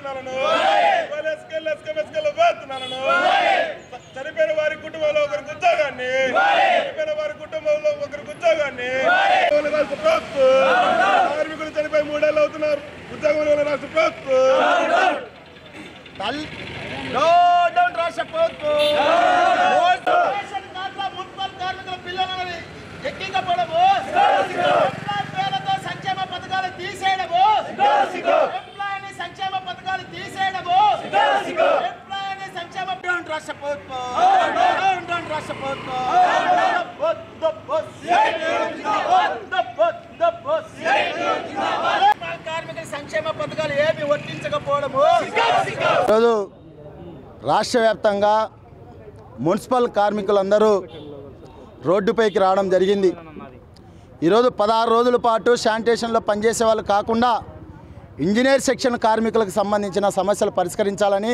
వేతనాలను వేతనాలను చనిపోయిన వారి కుటుంబంలో ఒకరికి ఉద్యోగాన్ని చనిపోయిన వారి కుటుంబంలో ఒకరికి ఉద్యోగాన్ని రాష్ట్ర ప్రభుత్వం కార్మికులు చనిపోయి 3 ఏళ్ళు అవుతున్నారు ఉద్యోగంలో రాష్ట్ర ప్రభుత్వం రాష్ట్ర ప్రభుత్వం మున్సిపల్ కార్మికుల పిల్లలని ఎక్కించబడము పేరుతో సంక్షేమ పథకాలు తీసేయడము ఎంప్లాయీ సంక్షేమ పథకాలు తీసేయడము ఎంప్లాయీ సంక్షేమ రాష్ట్ర ప్రభుత్వం రాష్ట్ర ప్రభుత్వం కార్మికుల సంక్షేమ పథకాలు ఏమి వర్తించకపోవడము. ఈరోజు రాష్ట్ర వ్యాప్తంగా మున్సిపల్ కార్మికులందరూ రోడ్డుపైకి రావడం జరిగింది. ఈరోజు 16 రోజుల పాటు శానిటేషన్లో పనిచేసే వాళ్ళు కాకుండా ఇంజనీర్ సెక్షన్ కార్మికులకు సంబంధించిన సమస్యలు పరిష్కరించాలని,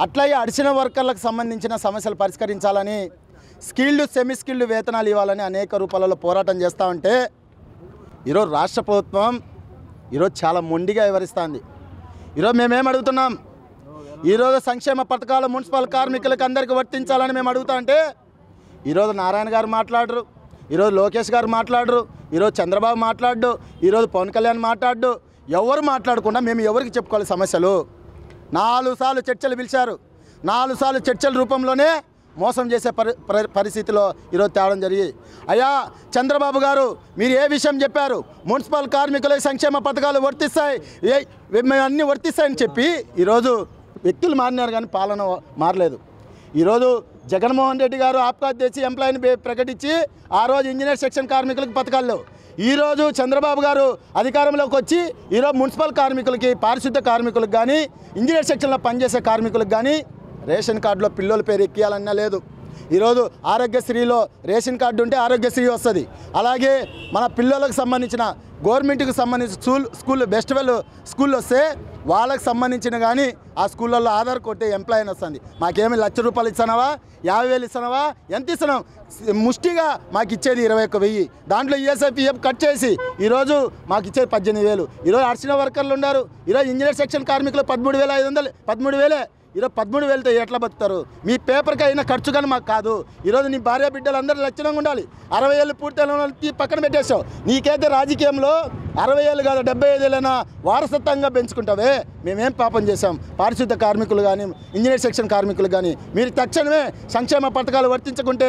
అట్లాగే అడిషనల్ వర్కర్లకు సంబంధించిన సమస్యలు పరిష్కరించాలని, స్కిల్డ్ సెమీ స్కిల్డ్ వేతనాలు ఇవ్వాలని అనేక రూపాలలో పోరాటం చేస్తూ ఉంటే ఈరోజు రాష్ట్ర ప్రభుత్వం ఈరోజు చాలా మొండిగా వివరిస్తుంది. ఈరోజు మేమేం అడుగుతున్నాం, ఈరోజు సంక్షేమ పథకాలు మున్సిపల్ కార్మికులకు అందరికీ వర్తించాలని మేము అడుగుతా అంటే ఈరోజు నారాయణ గారు మాట్లాడరు, ఈరోజు లోకేష్ గారు మాట్లాడరు, ఈరోజు చంద్రబాబు మాట్లాడు, ఈరోజు పవన్ కళ్యాణ్ మాట్లాడు. ఎవరు మాట్లాడకుండా మేము ఎవరికి చెప్పుకోవాలి సమస్యలు? 4 సార్లు చర్చలు పిలిచారు. 4 సార్లు చర్చల రూపంలోనే మోసం చేసే పరిస్థితిలో ఈరోజు తేవడం జరిగి. అయ్యా చంద్రబాబు గారు మీరు ఏ విషయం చెప్పారు? మున్సిపల్ కార్మికుల సంక్షేమ పథకాలు వర్తిస్తాయి, మేము అన్నీ వర్తిస్తాయని చెప్పి ఈరోజు వ్యక్తులు మారినారు కానీ పాలన మారలేదు. ఈరోజు జగన్మోహన్ రెడ్డి గారు ఆప్కాత్ తెచ్చి ఎంప్లాయీని ప్రకటించి ఆ రోజు ఇంజనీర్ సెక్షన్ కార్మికులకు పథకాలు లేవు. ఈరోజు చంద్రబాబు గారు అధికారంలోకి వచ్చి ఈరోజు మున్సిపల్ కార్మికులకి, పారిశుద్ధ కార్మికులకు కానీ, ఇంజనీర్ సెక్షన్లో పనిచేసే కార్మికులకు కానీ రేషన్ కార్డులో పిల్లల పేరు ఎక్కియాలన్నా లేదు. ఈరోజు ఆరోగ్యశ్రీలో రేషన్ కార్డు ఉంటే ఆరోగ్యశ్రీ వస్తుంది. అలాగే మన పిల్లలకు సంబంధించిన గవర్నమెంట్కి సంబంధించిన స్కూల్ బెస్ట్ వెల్ స్కూల్లో వస్తే వాళ్ళకి సంబంధించిన కానీ ఆ స్కూళ్ళల్లో ఆధార్ కొట్టే ఎంప్లాయీ వస్తుంది. మాకేమి ₹1,00,000 ఇస్తున్నావా, 50,000 ఇస్తున్నావా, ఎంత ఇస్తున్నాం? ముష్టిగా మాకు ఇచ్చేది 21,000. దాంట్లో ESIPF కట్ చేసి ఈరోజు మాకు ఇచ్చేది 18,000. ఈరోజు అడిషనల్ వర్కర్లు ఉన్నారు. ఈరోజు ఇంజనీర్ సెక్షన్ కార్మికులు 13,500, 13,000. ఈరోజు 13,000తో ఎట్లా బతుకుతారు? మీ పేపర్కి అయినా ఖర్చు కానీ మాకు కాదు. ఈరోజు నీ భార్య బిడ్డలు అందరూ లక్షణంగా ఉండాలి. 60 ఏళ్ళు పూర్తి పక్కన పెట్టేసావు. నీకైతే రాజకీయంలో 60 ఏళ్ళు కాదు 75 ఏళ్ళైనా వారసత్వంగా పెంచుకుంటావే. మేమేం పాపం చేశాం? పారిశుద్ధ కార్మికులు కానీ, ఇంజనీర్ సెక్షన్ కార్మికులు కానీ మీరు తక్షణమే సంక్షేమ పథకాలు వర్తించుకుంటే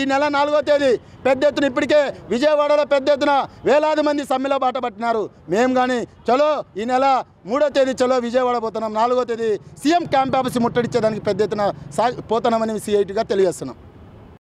ఈ నెల 4వ తేదీ పెద్ద ఎత్తున ఇప్పటికే విజయవాడలో పెద్ద ఎత్తున వేలాది మంది సమ్మెలో బాట పట్టినారు. మేము కానీ చలో ఈ నెల 3వ తేదీ చలో విజయవాడ పోతున్నాం. 4వ తేదీ సీఎం క్యాంప్ ఆఫీస్ ముట్టడిచ్చేదానికి పెద్ద ఎత్తున పోతున్నామని CITగా తెలియజేస్తున్నాం.